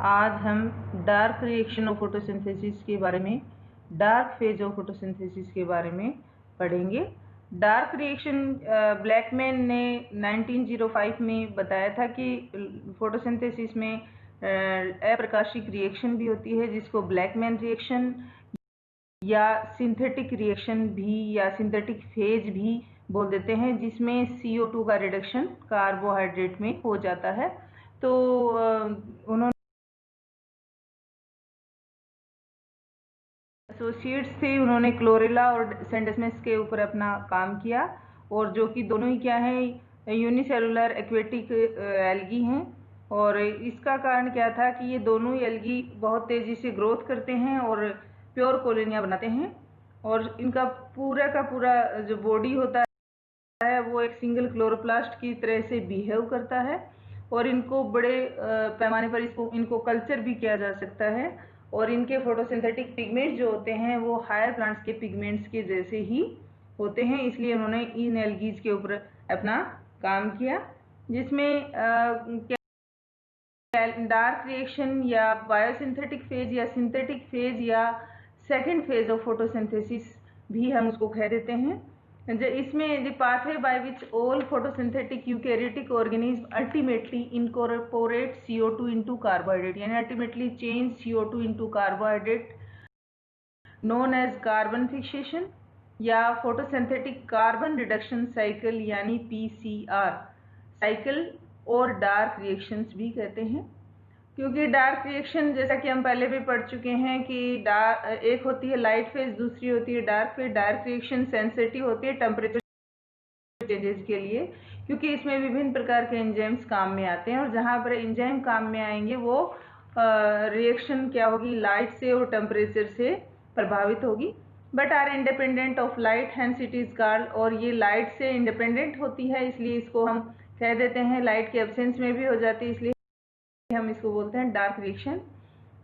आज हम dark reaction of photosynthesis के बारे में, डार्क फेज ऑफ फोटोसिंथेसिस के बारे में पढ़ेंगे। डार्क रिएक्शन ब्लैकमैन ने 1905 में बताया था कि फोटोसिंथेसिस में अप्रकाशिक रिएक्शन भी होती है, जिसको ब्लैकमैन रिएक्शन या सिंथेटिक रिएक्शन भी या सिंथेटिक फेज भी बोल देते हैं, जिसमें CO2 का रिडक्शन कार्बोहाइड्रेट में हो जाता है। तो उन्होंने एसोसिएट्स थे, उन्होंने क्लोरेला और सेंडसमेस के ऊपर अपना काम किया, और जो कि दोनों ही क्या है, यूनिसेलुलर एक्वेटिक एल्गी हैं। और इसका कारण क्या था कि ये दोनों ही एल्गी बहुत तेज़ी से ग्रोथ करते हैं और प्योर कॉलोनियाँ बनाते हैं, और इनका पूरा का पूरा जो बॉडी होता है वो एक सिंगल क्लोरोप्लास्ट की तरह से बिहेव करता है, और इनको बड़े पैमाने पर इनको कल्चर भी किया जा सकता है, और इनके फोटोसिंथेटिक पिगमेंट्स जो होते हैं वो हायर प्लांट्स के पिगमेंट्स के जैसे ही होते हैं। इसलिए उन्होंने इन एल्गीज के ऊपर अपना काम किया, जिसमें डार्क रिएक्शन या बायोसिंथेटिक फेज या सिंथेटिक फेज या सेकेंड फेज ऑफ फोटोसिंथेसिस भी हम उसको कह देते हैं। इसमें the pathway by which all photosynthetic eukaryotic organism ultimately incorporate CO2 into carbohydrate, यानी ultimately change CO2 into carbohydrate, known as carbon fixation या फोटोसिंथेटिक कार्बन रिडक्शन साइकिल यानी PCR साइकिल, और डार्क रिएक्शंस भी कहते हैं। क्योंकि डार्क रिएक्शन, जैसा कि हम पहले भी पढ़ चुके हैं कि एक होती है लाइट फेज, दूसरी होती है dark phase. Dark reaction sensitive होती है टेम्परेचर चेंजेस के लिए, क्योंकि इसमें विभिन्न प्रकार के एंजाइम्स काम में आते हैं, और जहाँ पर एंजाइम काम में आएंगे वो रिएक्शन क्या होगी, लाइट से और टेम्परेचर से प्रभावित होगी, but are independent of light, hence it is called. और ये लाइट से इंडिपेंडेंट होती है, इसलिए इसको हम कह देते हैं, लाइट के एब्सेंस में भी हो जाती है, इसलिए हम इसको बोलते हैं dark reaction.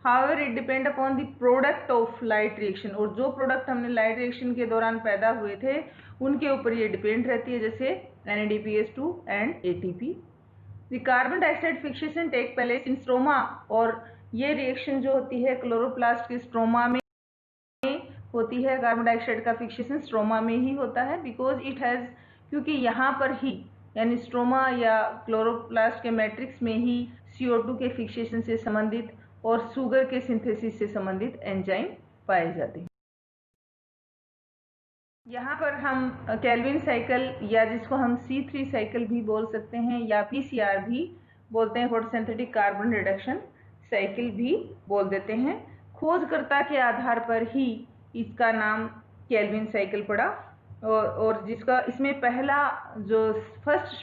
However it depend upon the product of light reaction, और जो प्रोडक्ट हमने लाइट रिएक्शन के दौरान पैदा हुए थे उनके ऊपर ये डिपेंड रहती है, जैसे NADPH2 and ATP। The carbon dioxide fixation take place in stroma, और ये रिएक्शन जो होती है क्लोरोप्लास्ट के स्ट्रोमा में होती है। कार्बन डाइऑक्साइड का फिक्सेशन स्ट्रोमा में ही होता है, बिकॉज इट हैज़, क्योंकि यहाँ पर ही यानी स्ट्रोमा या क्लोरोप्लास्ट के मैट्रिक्स में ही CO2 के फिक्सेशन से संबंधित और शुगर के सिंथेसिस से संबंधित एंजाइम पाए जाते हैं। यहाँ पर हम केल्विन साइकिल, या जिसको हम C3 साइकिल भी बोल सकते हैं, या PCR भी बोलते हैं, फोटोसिंथेटिक कार्बन रिडक्शन साइकिल भी बोल देते हैं। खोजकर्ता के आधार पर ही इसका नाम केल्विन साइकिल पड़ा, और जिसका इसमें पहला जो फर्स्ट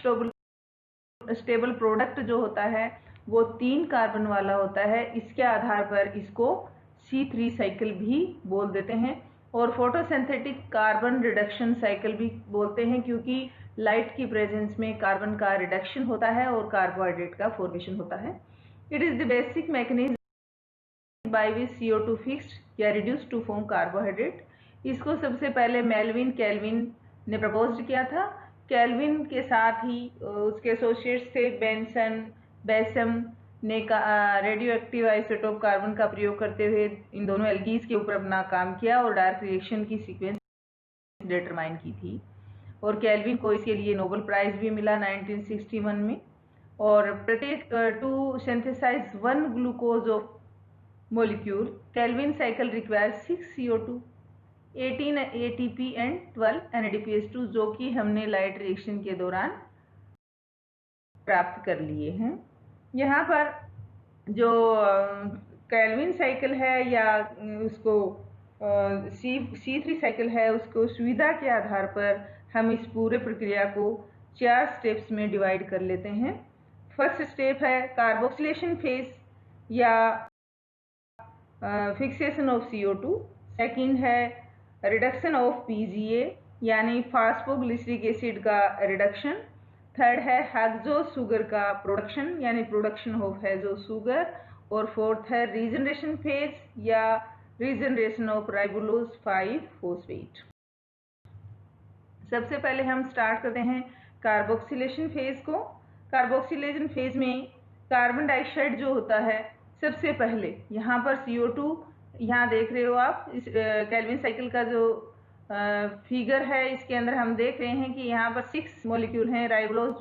स्टेबल प्रोडक्ट जो होता है वो 3 कार्बन वाला होता है। इसके आधार पर इसको C3 साइकिल भी बोल देते हैं, और फोटोसिंथेटिक कार्बन रिडक्शन साइकिल भी बोलते हैं, क्योंकि लाइट की प्रेजेंस में कार्बन का रिडक्शन होता है और कार्बोहाइड्रेट का फॉर्मेशन होता है। It is the basic mechanism by which CO2 fixed या रिड्यूस टू फॉर्म कार्बोहाइड्रेट। इसको सबसे पहले मेल्विन केल्विन ने प्रपोज किया था। केल्विन के साथ ही उसके एसोसिएट्स थे बेसम ने रेडियो एक्टिव आइसोटोप कार्बन का प्रयोग करते हुए इन दोनों एल्गीज के ऊपर अपना काम किया और डार्क रिएक्शन की सीक्वेंस डिटरमाइन की थी, और केल्विन को इसके लिए नोबेल प्राइज भी मिला 1961 में। और प्रत्येक to synthesize 1 glucose of molecule, Kelvin cycle requires 6 CO2, 18 ATP and 12 NADPH2, जो कि हमने लाइट रिएक्शन के दौरान प्राप्त कर लिए हैं। यहाँ पर जो केल्विन साइकिल है या उसको C3 साइकिल है, उसको सुविधा के आधार पर हम इस पूरे प्रक्रिया को 4 स्टेप्स में डिवाइड कर लेते हैं। फर्स्ट स्टेप है कार्बोक्सिलेशन फेज या फिक्सेशन ऑफ CO2। सेकेंड है रिडक्शन ऑफ PGA यानी फास्फोग्लिसरिक एसिड का रिडक्शन। थर्ड है हेक्सो शुगर का प्रोडक्शन यानी प्रोडक्शन ऑफ हेक्सो शुगर। और फोर्थ है रीजनरेशन फेज या रीजनरेशन ऑफ राइबोलोज 5 फॉस्फेट। सबसे पहले हम स्टार्ट करते हैं कार्बोक्सिलेशन फेज को। कार्बोक्सिलेशन फेज में कार्बन डाइऑक्साइड जो होता है सबसे पहले यहाँ पर CO2, यहाँ देख रहे हो आप, इस केल्विन साइकिल का जो फिगर है, इसके अंदर हम देख रहे हैं कि यहाँ पर 6 मॉलिक्यूल हैं राइबोलोज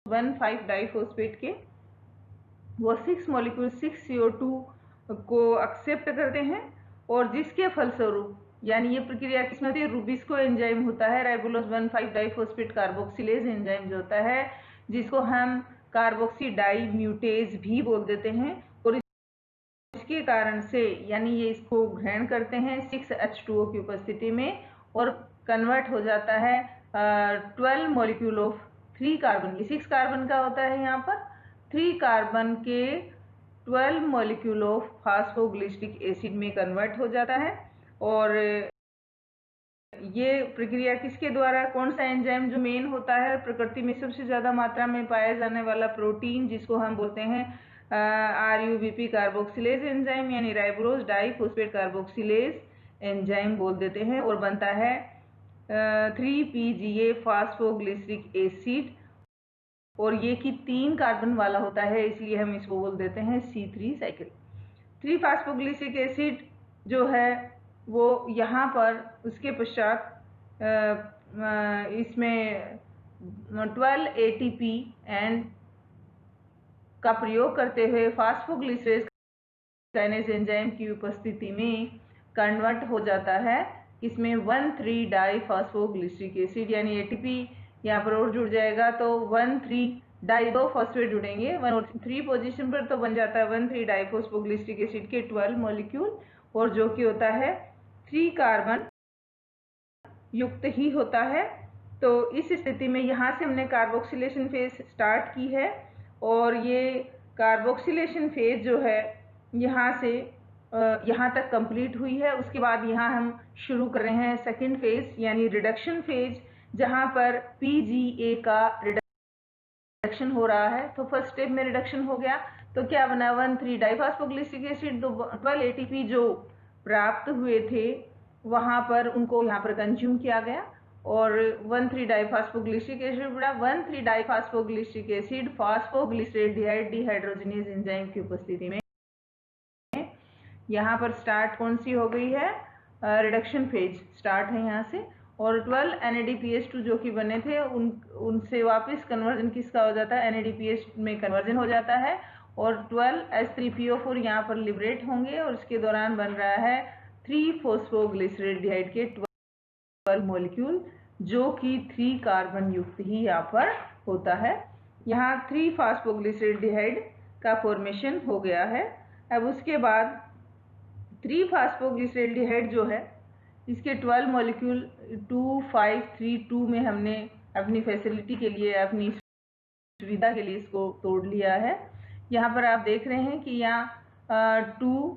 1,5 डाइफॉस्फेट के। वो 6 मॉलिक्यूल 6 CO2 को एक्सेप्ट करते हैं और जिसके फलस्वरूप, यानी ये प्रक्रिया किसमें होती है, रुबिस्को एंजाइम होता है, राइबोलोज 1,5 डाइफॉस्फेट कार्बोक्सिलेज एंजाइम जो होता है, जिसको हम कार्बोक्सी डाई म्यूटेज भी बोल देते हैं। और इसके कारण से, यानी ये इसको ग्रहण करते हैं 6H2O की उपस्थिति में और कन्वर्ट हो जाता है 12 मॉलिक्यूल ऑफ 3 कार्बन, ये 6 कार्बन का होता है यहाँ पर, 3 कार्बन के 12 मॉलिक्यूल ऑफ फास्फोग्लिसरिक एसिड में कन्वर्ट हो जाता है। और ये प्रक्रिया किसके द्वारा, कौन सा एंजाइम जो मेन होता है, प्रकृति में सबसे ज्यादा मात्रा में पाया जाने वाला प्रोटीन जिसको हम बोलते हैं RUBP कार्बोक्सिलेज एंजाइम, यानी राइबोलोज डाइफॉस्फेट कार्बोक्सिलेज एंजाइम बोल देते हैं, और बनता है 3PGA फास्फोग्लिसरिक एसिड। और ये कि 3 कार्बन वाला होता है, इसलिए हम इसको बोल देते हैं C3 साइकिल। 3 फास्फोग्लिसरिक एसिड जो है वो यहाँ पर उसके पश्चात इसमें 12 ATP एंड का प्रयोग करते हुए फास्फोग्लिसरेज काइनेज एंजाइम की उपस्थिति में कन्वर्ट हो जाता है इसमें 1,3 डाइफॉस्फोग्लिसरिक एसिड, यानी ATP यहाँ पर और जुड़ जाएगा तो 1,3 डाई, 2 फॉस्फेट जुड़ेंगे 1 और 3 पोजीशन पर, तो बन जाता है 1,3 डाइफॉस्फोग्लिसरिक एसिड के 12 मॉलिक्यूल, और जो कि होता है 3 कार्बन युक्त ही होता है। तो इस स्थिति में यहाँ से हमने कार्बोक्सिलेशन फेज स्टार्ट की है, और ये कार्बोक्सिलेशन फेज जो है यहाँ से यहाँ तक कंप्लीट हुई है। उसके बाद यहाँ हम शुरू कर रहे हैं सेकेंड फेज, यानी रिडक्शन फेज, जहाँ पर PGA का रिडक्शन हो रहा है। तो फर्स्ट स्टेप में रिडक्शन हो गया, तो क्या बना, 1,3 डाइफॉस्फोग्लिसरिक एसिड, 12 ATP जो प्राप्त हुए थे वहां पर उनको यहाँ पर कंज्यूम किया गया, और 1,3 डाइफॉस्फोग्लिसरिक एसिड बना, 1,3 डाइफॉस्फोग्लिसरिक एसिड फास्फोग्लिसरेल्डिहाइड डिहाइड्रोजनेज एंजाइम की उपस्थिति में यहाँ पर स्टार्ट कौन सी हो गई है, रिडक्शन फेज स्टार्ट है यहाँ से। और 12 NADPH2 जो कि बने थे उनसे वापस कन्वर्जन किसका हो जाता है, NADPH में कन्वर्जन हो जाता है, और 12 H3PO4 यहाँ पर लिबरेट होंगे, और इसके दौरान बन रहा है 3 फॉस्फोग्लिसरेल्डिहाइड के 12 मॉलिक्यूल, जो कि 3 कार्बन युक्त ही यहाँ पर होता है। यहाँ 3 फास्फोग्लिसरेल्डिहाइड का फॉर्मेशन हो गया है। अब उसके बाद 3 फास्फोग्लिसरेल्डिहाइड जो है इसके 12 मॉलिक्यूल 2, 5, 3, 2 में हमने अपनी फैसिलिटी के लिए, अपनी सुविधा के लिए इसको तोड़ लिया है। यहाँ पर आप देख रहे हैं कि यहाँ 2,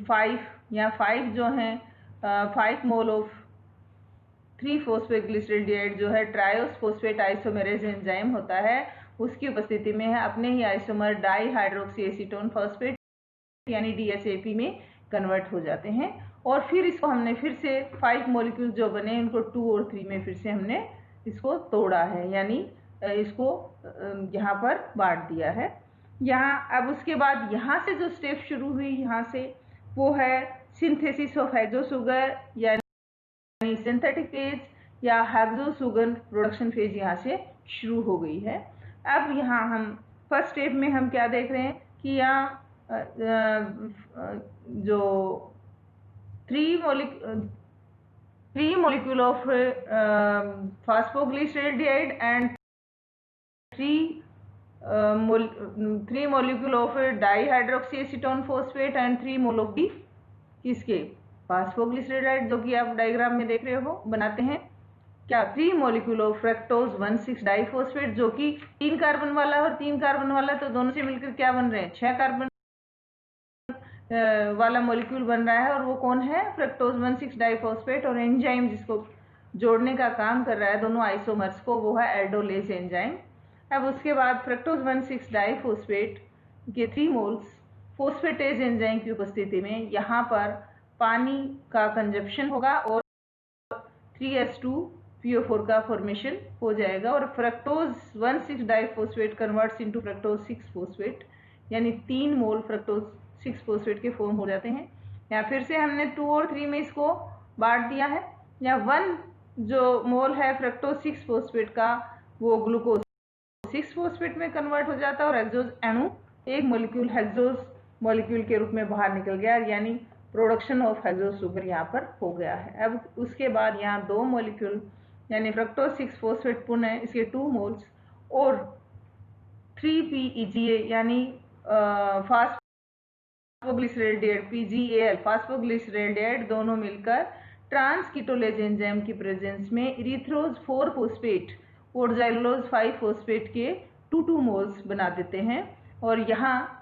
5, यहाँ 5 जो हैं 5 मोल ऑफ 3 फॉस्फोग्लिसरेल्डिहाइड जो है ट्रायोस फॉस्फेट आइसोमेरेज एंजाइम होता है, उसकी उपस्थिति में है अपने ही isomer dihydroxy acetone phosphate यानी DHAP में कन्वर्ट हो जाते हैं। और फिर इसको हमने फिर से 5 मॉलिक्यूल जो बने उनको 2 और 3 में फिर से हमने इसको तोड़ा है, यानी इसको यहाँ पर बांट दिया है। यहाँ अब उसके बाद यहाँ से जो स्टेप शुरू हुई यहाँ से, वो है सिंथेसिस ऑफ हेक्सोसुगर, यानी सिंथेटिक फेज या हेक्सोसुगर प्रोडक्शन फेज यहाँ से शुरू हो गई है। अब यहाँ हम फर्स्ट स्टेप में हम क्या देख रहे हैं कि यहाँ जो 3 molecule of phosphoglysceraldehyde and 3 molecule of dihydroxyacetone phosphate and 3 mol of the किसके फास्फोग्लिसरेल्डिहाइड, जो कि आप डायग्राम में देख रहे हो बनाते हैं क्या, 3 मोलिक्यूल ऑफ फ्रक्टोज 1,6 डाइफॉस्फेट, जो कि 3 कार्बन वाला और 3 कार्बन वाला, तो दोनों से मिलकर क्या बन रहे हैं, 6 कार्बन वाला मॉलिक्यूल बन रहा है, और वो कौन है, फ्रक्टोज 1,6 डाइफॉस्फेट, और एंजाइम जिसको जोड़ने का काम कर रहा है दोनों आइसोमर्स को, वो है एल्डोलेज एंजाइम। अब उसके बाद फ्रक्टोज 1,6 डाइफॉस्फेट के 3 मोल्स फोस्फेटेज एंजाइम की उपस्थिति में यहाँ पर पानी का कंजप्शन होगा और 3H2PO4 का फॉर्मेशन हो जाएगा, और fructose 1,6 diphosphate converts into fructose 6 phosphate, यानी 3 मोल फ्रक्टोज 6 फॉस्फेट के फॉर्म हो जाते हैं। या फिर से हमने 2 और 3 में इसको बांट दिया है। या 1 जो मोल है फ्रक्टोज 6 फॉस्फेट का वो ग्लूकोज 6 फॉस्फेट में कन्वर्ट हो जाता है और हेक्सोज अणु एक मॉलिक्यूल हेक्सोज मॉलिक्यूल के रूप में बाहर निकल गया, यानी प्रोडक्शन ऑफ हेक्सोज शुगर यहाँ पर हो गया है। अब उसके बाद यहाँ 2 मॉलिक्यूल यानी फ्रक्टोज 6 फॉस्फेट पुनः इसके 2 मोल्स और 3PEGA यानी फास्फोग्लिसरेल्डिहाइड PGAL फास्फोग्लिसरेल्डिहाइड दोनों मिलकर ट्रांस कीटोलेज एंजाइम की प्रेजेंस में इरिथ्रोज 4 फॉस्फेट और जाइलोज 5 फॉस्फेट के 2 मोल्स बना देते हैं। और यहाँ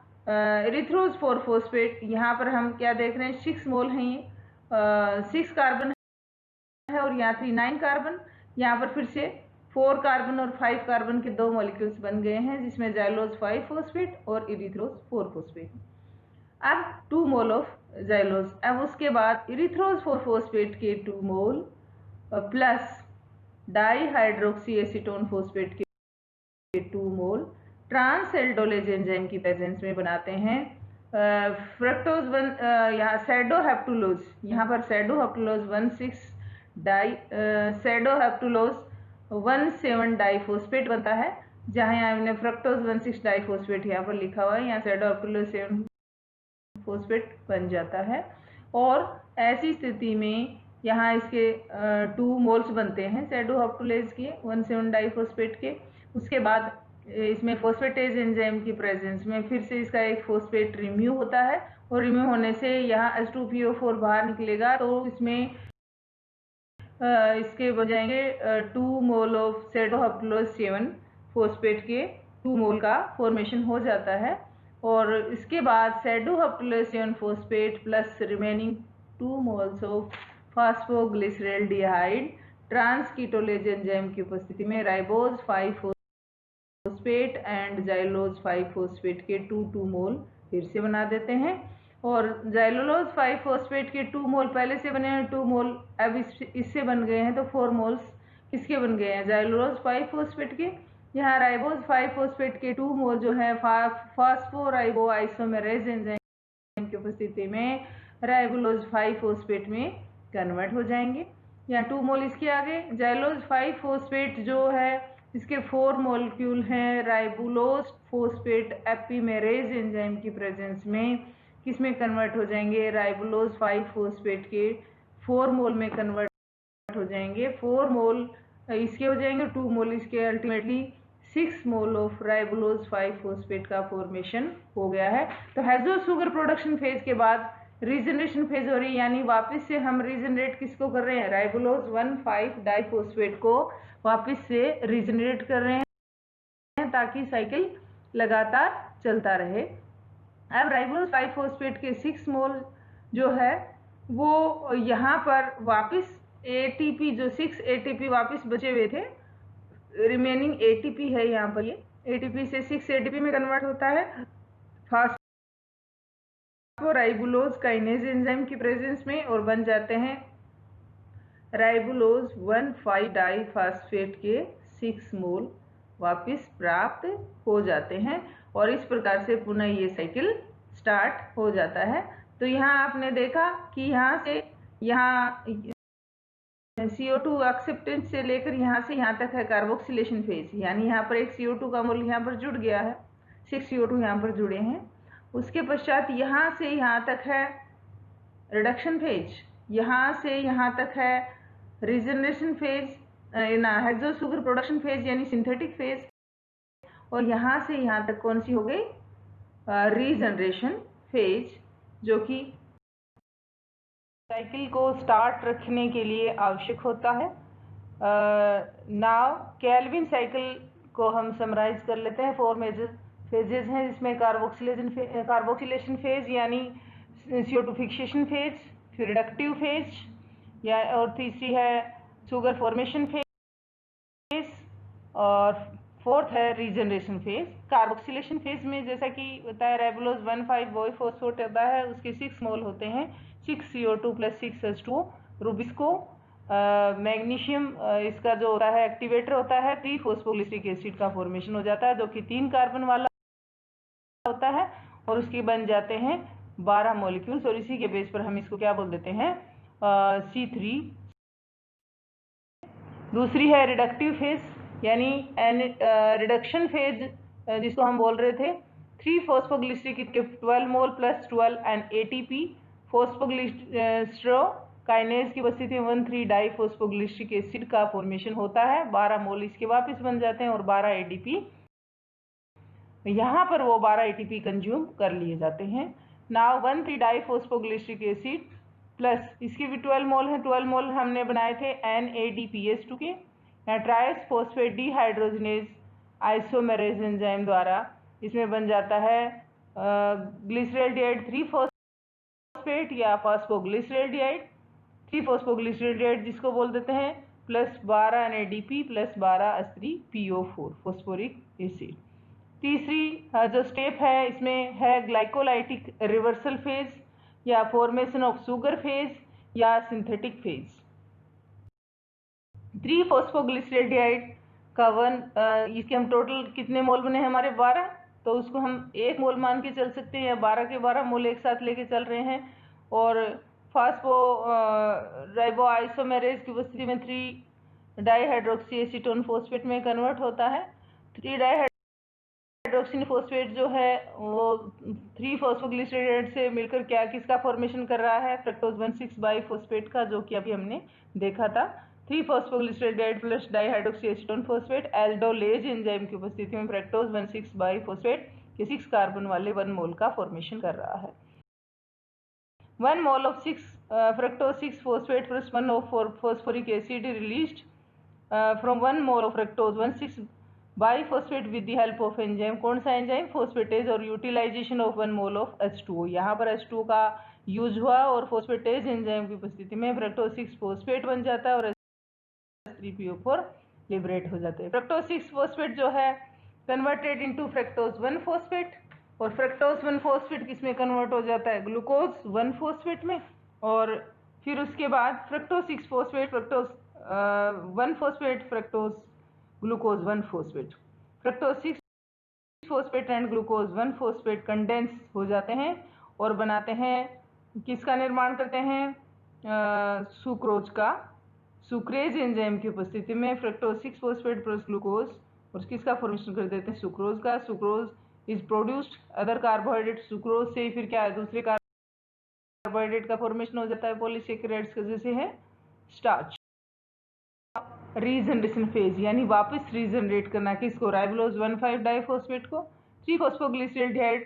इरिथ्रोज 4 फॉस्फेट यहाँ पर हम क्या देख रहे हैं, 6 मोल हैं, 6 कार्बन है और यहाँ 9 कार्बन। यहाँ पर फिर से 4 कार्बन और 5 कार्बन के 2 मॉलिक्यूल्स बन गए हैं, जिसमें जाइलोज 5 फॉस्फेट और इरिथ्रोज 4 फॉस्फेट। अब 2 मोल ऑफ जाइलोज। अब उसके बाद इरिथ्रोज 4 फॉस्फेट के 2 मोल प्लस डाईहाइड्रोक्सी एसीटोन फॉस्फेट के 2 मोल ट्रांस एल्डोलेज एंजाइम की प्रेजेंस में बनाते हैं फ्रक्टोज 1 यहाँ सैडोहेप्टुलोज, यहाँ पर सैडोहेप्टुलोज 17 डाइफॉस्फेट बनता है, जहाँ यहाँ हमने फ्रक्टोज 16 डाइफॉस्फेट यहाँ पर लिखा हुआ है, यहाँ सैडोहेप्टुलोज 7 फॉस्फेट बन जाता है। और ऐसी स्थिति में यहाँ इसके 2 मोल्स बनते हैं सैडोहेप्टुलेज के 17 डाइफॉस्फेट के। उसके बाद इसमें फॉस्फेटेज एंजाइम की प्रेजेंस में फिर से इसका एक फॉस्फेट रिम्यू होता है और रिम्यू होने से यहाँ H2PO4 बाहर निकलेगा, तो इसमें इसके बन जाएंगे 2 मोल ऑफ सैडोहेप्टुलोज 7 फॉस्फेट के 2 मोल का फॉर्मेशन हो जाता है। और इसके बाद sedoheptulose 7 phosphate plus remaining 2 moles of phosphoglyceraldehyde transketolase enzyme की उपस्थिति में ribose 5 phosphate and xylose 5 phosphate के 2 मोल फिर से बना देते हैं। और जाइलोज 5 फॉस्फेट के 2 मोल पहले से बने हैं 2 मोल अब इससे बन गए हैं, तो 4 मोल्स किसके बन गए हैं, जाइलोज 5 फॉस्फेट के। यहाँ राइबोज 5 फॉस्फेट के 2 मोल जो है फास्फोराइबो आइसोमेरेज एंजाइम की उपस्थिति में राइबोलोज 5 फॉस्फेट में कन्वर्ट हो जाएंगे। यहाँ 2 मोल इसके आगे जाइलोज 5 फॉस्फेट जो है इसके 4 मॉलिक्यूल हैं राइबुलोज फॉस्फेट एपिमेरेज एंजाइम की प्रेजेंस में किसमें कन्वर्ट हो जाएंगे, राइबुलोज 5 फॉस्फेट के 4 मोल में कन्वर्ट हो जाएंगे। 4 मोल इसके हो जाएंगे, 2 मोल इसके, ultimately 6 mole of ribulose 5 phosphate का फॉर्मेशन हो गया है। तो हेक्सोज शुगर प्रोडक्शन फेज के बाद रीजनरेशन फेज हो रही है, यानी वापस से हम रीजनरेट किसको कर रहे हैं, राइबुलोज 1,5 डाइफॉस्फेट को वापस से रीजनरेट कर रहे हैं ताकि साइकिल लगातार चलता रहे। अब राइबोलोज 5 फॉस्फेट के 6 मोल जो है वो यहाँ पर वापस एटीपी जो 6 एटीपी वापस बचे हुए थे, रिमेनिंग एटीपी है यहाँ पर, ये एटीपी से 6 एटीपी में कन्वर्ट होता है फास्फोराइबुलोज काइनेज एंजाइम की प्रेजेंस में और बन जाते हैं राइबुलोज 1,5 डाइफॉस्फेट के 6 मोल वापस प्राप्त हो जाते हैं और इस प्रकार से पुनः ये साइकिल स्टार्ट हो जाता है। तो यहाँ आपने देखा कि यहाँ से यहाँ CO2 एक्सेप्टेंस से लेकर यहाँ से यहाँ तक है कार्बोक्सिलेशन फेज, यानी यहाँ पर एक CO2 का मोल यहाँ पर जुड़ गया है, 6 CO2 यहाँ पर जुड़े हैं। उसके पश्चात यहाँ से यहाँ तक है रिडक्शन फेज, यहाँ से यहाँ तक है regeneration phase, hexose sugar production phase यानी सिंथेटिक फेज, और यहाँ से यहाँ तक कौन सी हो गई, रीजनरेशन फेज, जो कि साइकिल को स्टार्ट रखने के लिए आवश्यक होता है। नाउ केल्विन साइकिल को हम समराइज कर लेते हैं। 4 मेजर फेजेस हैं, जिसमें कार्बोक्सिलेशन फेज यानी CO2 फिक्सेशन फेज, फिर रिडक्टिव फेज या और तीसरी है शुगर फॉर्मेशन फेज और फोर्थ है रीजनरेशन फेज। कार्बोक्सिलेशन फेज में जैसा कि बताया राइबोलोज 1,5 डाइफॉस्फेट होता है, उसके 6 मोल होते हैं, 6 CO2 plus 6 H2O। Rubisco magnesium इसका जो होता है एक्टिवेटर होता है, 3 फॉस्फोग्लिसरिक एसिड का फॉर्मेशन हो जाता है, जो कि 3 कार्बन वाला होता होता है और उसके बन जाते हैं 12 मॉलिक्यूल्स, और इसी के बेस पर हम इसको क्या बोल देते हैं, C3। दूसरी है रिडक्टिव फेज, यानी रिडक्शन फेज जिसको हम बोल रहे थे। 3 phosphoglyceric 12 mole plus 12 and ATP phosphoglycero kinase की उपस्थिति में 1,3 डाइफॉस्फोग्लिसरिक एसिड का फॉर्मेशन होता है। 12 मोल इसके वापस बन जाते हैं और 12 ATP यहाँ पर वो 12 ATP कंज्यूम कर लिए जाते हैं। नाउ 1,3 डाइफॉस्फोग्लिसरिक एसिड प्लस इसके भी 12 मोल हैं। 12 मोल हमने बनाए थे NADPH2 के। ट्राइस फॉस्फेट डिहाइड्रोजनेज आइसोमेरेज एंजाइम द्वारा इसमें बन जाता है ग्लिसरैल्डिहाइड 3 फॉस्फेट या फॉस्फोग्लिसरैल्डिहाइड 3 फॉस्फोग्लिसरैल्डिहाइड जिसको बोल देते हैं, plus 12 NADP plus 12 H3PO4 phosphoric acid. तीसरी जो स्टेप है इसमें है ग्लाइकोलाइटिक रिवर्सल फेज या फॉर्मेशन ऑफ शुगर फेज या सिंथेटिक फेज। 3 फॉस्फोग्लिसरैल्डिहाइड का इसके हम टोटल कितने मोल बने हैं हमारे 12, तो उसको हम 1 मोल मान के चल सकते हैं या 12 के 12 मोल एक साथ लेके चल रहे हैं। और फास्फो राइबो आइसोमेरेज की उपस्थिति में 3 डाइहाइड्रोक्सी एसीटोन फॉस्फेट में कन्वर्ट होता है। 3 डाइहाइड्रोक्सी फॉस्फेट जो है वो 3 फॉस्फोग्लिसरैल्डिहाइड से मिलकर क्या किसका फॉर्मेशन कर रहा है, फ्रक्टोज 1,6 बाइफॉस्फेट का, जो कि अभी हमने देखा था। 3 phosphoglyceraldehyde plus dihydroxy acetone phosphate aldolase enzyme की उपस्थिति में फ्रक्टोज 1,6 बाइफॉस्फेट के 6 कार्बन वाले 1 मोल का फॉर्मेशन कर रहा है। 1 mole of 6 fructose 6 phosphate plus 1 of phosphoric acid released from 1 mole of fructose 1,6 biphosphate with the help of enzyme. कौन सा एंजाइम, फॉस्फेटेज, और utilization of 1 mole of H2O। यहाँ पर H2O का यूज हुआ और फॉस्फेटेज एंजाइम की उपस्थिति में फ्रक्टोज 6 फॉस्फेट बन जाता है और H3PO4 लिबरेट हो जाते हैं। फ्रक्टोज 6 फॉस्फेट जो है कन्वर्टेड इनटू फ्रक्टोज 1 फॉस्फेट, और फ्रक्टोज 1 फॉस्फेट किसमें कन्वर्ट हो जाता है, ग्लूकोज 1 फॉस्फेट में। और फिर उसके बाद fructose 6 phosphate fructose 1 phosphate fructose glucose 1 phosphate, fructose 6 phosphate and glucose 1 phosphate condense हो जाते हैं और बनाते हैं, किसका निर्माण करते हैं, सुक्रोज का। सुक्रेज एंजाइम की उपस्थिति में फ्रक्टोज 6 फॉस्फेट प्लस ग्लूकोज और किसका फॉर्मेशन कर देते हैं, सुक्रोज का। Sucrose is produced other carbohydrate, sucrose से फिर क्या है, दूसरे कार्बोहाइड्रेट का फॉर्मेशन हो जाता है पॉलीसेकेराइड्स का, जैसे है स्टार्च। रीजनरेशन फेज, यानी वापस रीजनरेट करना किसको, राइबोलोज 1,5 डाइफॉस्फेट को। 3 फॉस्फोग्लिसरैल्डिहाइड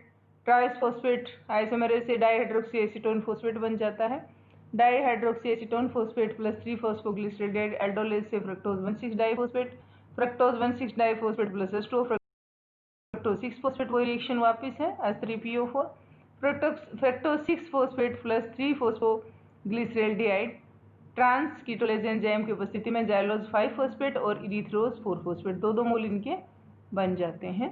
ट्राइस फॉस्फेट आइसोमेरेज से डाइहाइड्रोक्सी एसीटोन फॉस्फेट बन जाता है। Dihydroxy acetone phosphate plus 3 phosphoglyceraldehyde aldolase से fructose 1,6 diphosphate, fructose 1,6 diphosphate plus H2O fructose 6 phosphate, वही रिएक्शन वापस है H3PO4। Fructose 6 phosphate plus 3 phosphoglyceraldehyde transketolase enzyme की उपस्थिति में जाइलोज 5 फॉस्फेट और इरिथ्रोज 4 फॉस्फेट 2 मोल इनके बन जाते हैं।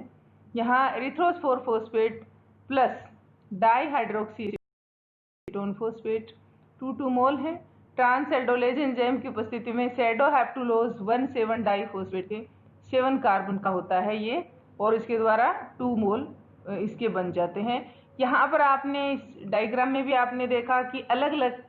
यहाँ erythrose 4 phosphate plus dihydroxy acetone phosphate 2 mole है। ट्रांस एल्डोलेज एंजाइम की उपस्थिति में सैडोहैप्टुलोज 1,7 डाइफॉस्फेट के 7 कार्बन का होता है ये, और इसके द्वारा 2 मोल इसके बन जाते हैं। यहाँ पर आपने इस डायग्राम में भी आपने देखा कि अलग अलग,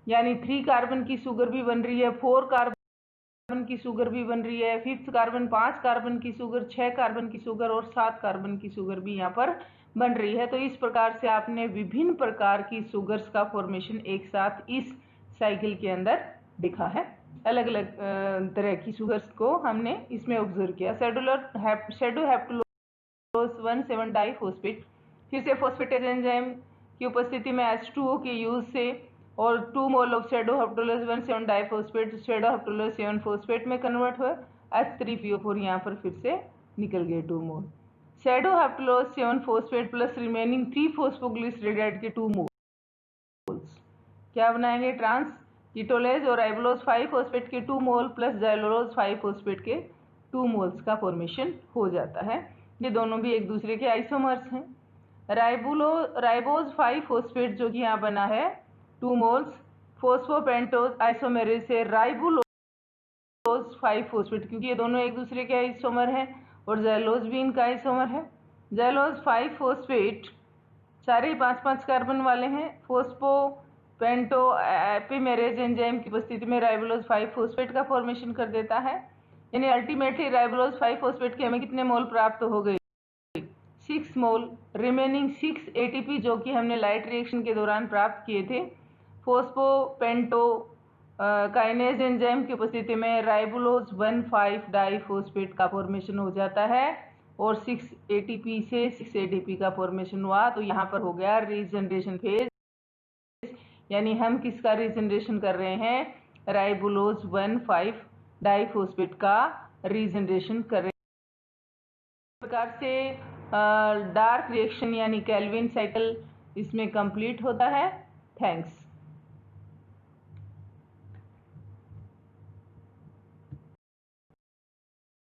यानी 3 कार्बन की शुगर भी बन रही है, 4 कार्बन की शुगर भी बन रही है, 5th कार्बन 5 कार्बन की शुगर, 6 कार्बन की शुगर और 7 कार्बन की शुगर भी यहाँ पर बन रही है। तो इस प्रकार से आपने विभिन्न प्रकार की शुगर्स का फॉर्मेशन एक साथ इस साइकिल के अंदर दिखा है। अलग अलग तरह की शुगर्स को हमने इसमें ऑब्जर्व किया। सैडोहैप्टुलोज 1,7 डाइफॉस्फेट, फिर से फॉस्फेटेज एंजाइम की उपस्थिति में H2O के यूज से और 2 मोल ऑफ सैडोहैप्टुलोज 1,7 डाइफॉस्फेट सैडोहैप्टुलोज 7 फॉस्फेट में कन्वर्ट हुआ। H3PO4 यहाँ पर फिर से निकल गए 2 मोल। सैडोहैप्टुलोज 7 फॉस्फेट प्लस रिमेनिंग 3 फॉस्फोग्लिसरैल्डिहाइड के 2 मोल्स क्या बनाएंगे, ट्रांस कीटोलेज और राइबोलोज 5 फॉस्फेट के 2 मोल प्लस जाइलोज 5 फॉस्फेट के 2 मोल्स का फॉर्मेशन हो जाता है। ये दोनों भी एक दूसरे के आइसोमर्स हैं। राइबोज 5 फॉस्फेट जो कि यहाँ बना है 2 मोल्स फॉस्फोपेंटोज आइसोमेरेज से राइबोलोज 5 फॉस्फेट, क्योंकि ये दोनों एक दूसरे के आइसोमर हैं और जाइलोज भी इनका आइसोमर है। जाइलोज 5 फॉस्फेट सारे 5-5 कार्बन वाले हैं। फोस्फो पेंटो एपिमेरेज एंजाइम की उपस्थिति में राइबोलोज 5 फॉस्फेट का फॉर्मेशन कर देता है। यानी अल्टीमेटली राइबोलोज 5 फॉस्फेट के हमें कितने मोल प्राप्त हो गए? 6 मोल। रिमेनिंग 6 एटीपी जो कि हमने लाइट रिएक्शन के दौरान प्राप्त किए थे, फोस्फो पेंटो काइनेज एंजाइम की उपस्थिति में राइबोलोज 1,5 डाइफॉस्फेट का फॉर्मेशन हो जाता है और 6 एटीपी से 6 एटीपी का फॉर्मेशन हुआ। तो यहाँ पर हो गया रीजनरेशन फेज, यानी हम किसका रीजनरेशन कर रहे हैं? राइबोलोज 1,5 डाइफॉस्फेट का रीजनरेशन कर रहे हैं। इस प्रकार से डार्क रिएक्शन यानी केल्विन साइकिल इसमें कंप्लीट होता है। थैंक्स।